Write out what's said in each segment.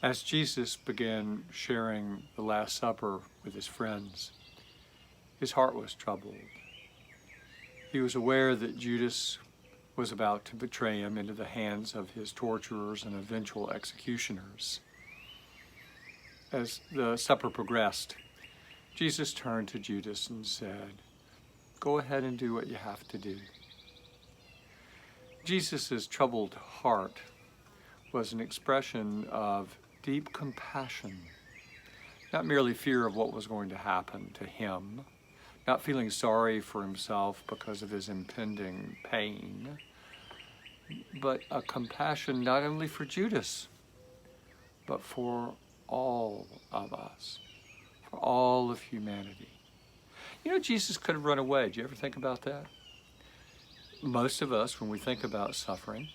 As Jesus began sharing the Last Supper with his friends, his heart was troubled. He was aware that Judas was about to betray him into the hands of his torturers and eventual executioners. As the supper progressed, Jesus turned to Judas and said, "Go ahead and do what you have to do." Jesus' troubled heart was an expression of deep compassion, not merely fear of what was going to happen to him, not feeling sorry for himself because of his impending pain, but a compassion not only for Judas, but for all of us, for all of humanity. You know, Jesus could have run away. Do you ever think about that? Most of us, when we think about suffering,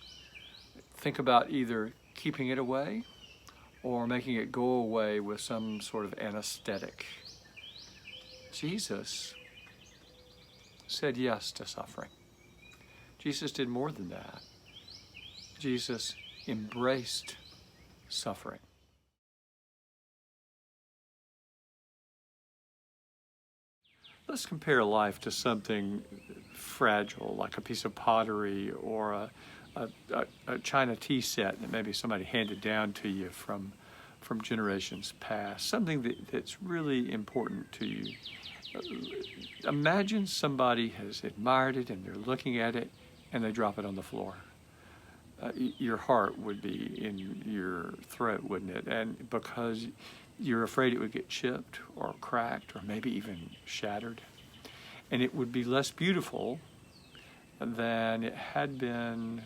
think about either keeping it away or making it go away with some sort of anesthetic. Jesus said yes to suffering. Jesus did more than that. Jesus embraced suffering. Let's compare life to something fragile, like a piece of pottery or a China tea set that maybe somebody handed down to you from generations past, something that's really important to you. Imagine somebody has admired it and they're looking at it and they drop it on the floor. Your heart would be in your throat, wouldn't it? And because you're afraid it would get chipped or cracked or maybe even shattered. And it would be less beautiful than it had been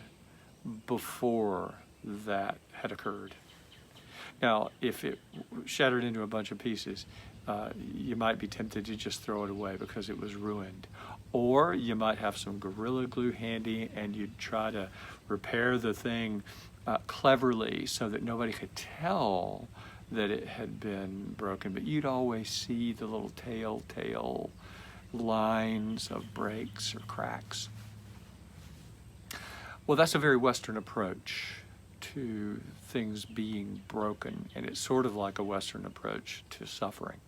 before that had occurred. Now, if it shattered into a bunch of pieces, you might be tempted to just throw it away because it was ruined. Or you might have some Gorilla Glue handy and you'd try to repair the thing cleverly so that nobody could tell that it had been broken, but you'd always see the little telltale lines of breaks or cracks. Well, that's a very Western approach to things being broken, and it's sort of like a Western approach to suffering.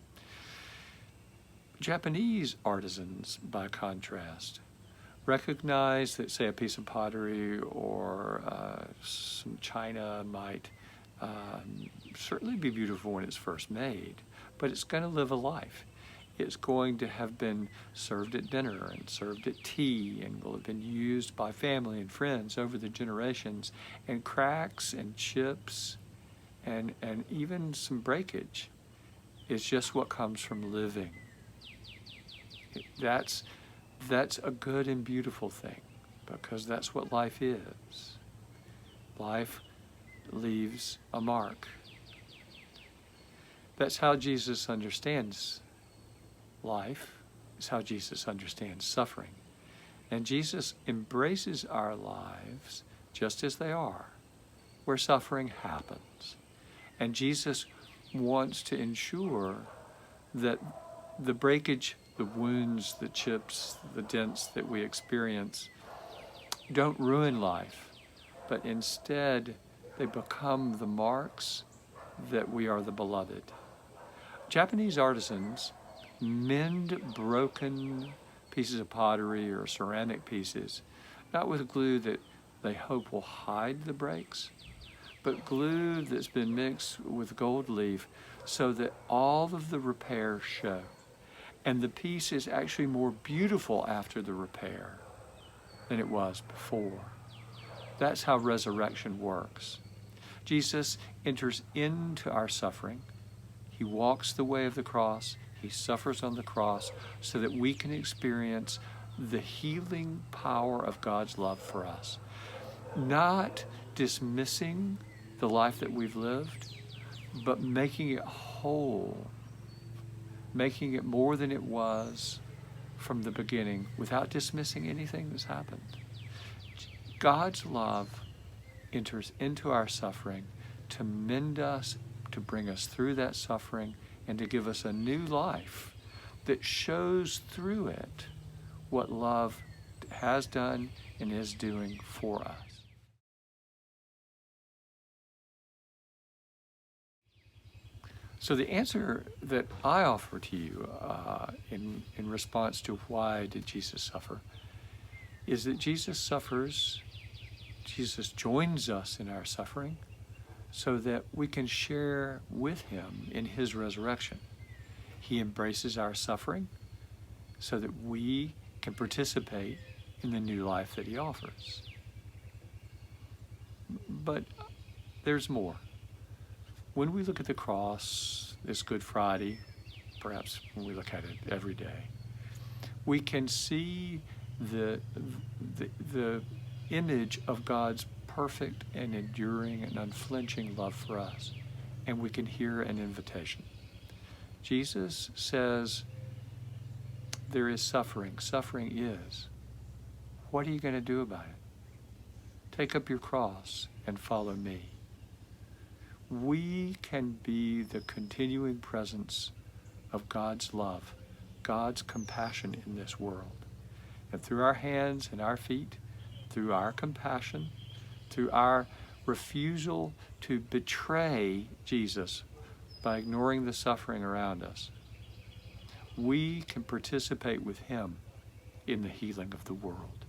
Japanese artisans, by contrast, recognize that, say, a piece of pottery or some china might certainly be beautiful when it's first made, but it's going to live a life. It's going to have been served at dinner and served at tea and will have been used by family and friends over the generations, and cracks and chips and even some breakage is just what comes from living. That's a good and beautiful thing, because that's what life is. Life leaves a mark. That's how Jesus understands life. It's how Jesus understands suffering. And Jesus embraces our lives just as they are, where suffering happens. And Jesus wants to ensure that the breakage, the wounds, the chips, the dents that we experience don't ruin life, but instead they become the marks that we are the beloved. Japanese artisans mend broken pieces of pottery or ceramic pieces, not with glue that they hope will hide the breaks, but glue that's been mixed with gold leaf so that all of the repairs show. And the piece is actually more beautiful after the repair than it was before. That's how resurrection works. Jesus enters into our suffering. He walks the way of the cross. He suffers on the cross so that we can experience the healing power of God's love for us. Not dismissing the life that we've lived, but making it whole, making it more than it was from the beginning without dismissing anything that's happened. God's love enters into our suffering to mend us, to bring us through that suffering, and to give us a new life that shows through it what love has done and is doing for us. So the answer that I offer to you in response to why did Jesus suffer is that Jesus suffers, Jesus joins us in our suffering so that we can share with him in his resurrection. He embraces our suffering so that we can participate in the new life that he offers. But there's more. When we look at the cross this Good Friday, perhaps when we look at it every day, we can see the image of God's perfect and enduring and unflinching love for us, and we can hear an invitation. Jesus says, there is suffering. Suffering is. What are you going to do about it? Take up your cross and follow me. We can be the continuing presence of God's love, God's compassion in this world. And through our hands and our feet, through our compassion, through our refusal to betray Jesus by ignoring the suffering around us, we can participate with him in the healing of the world.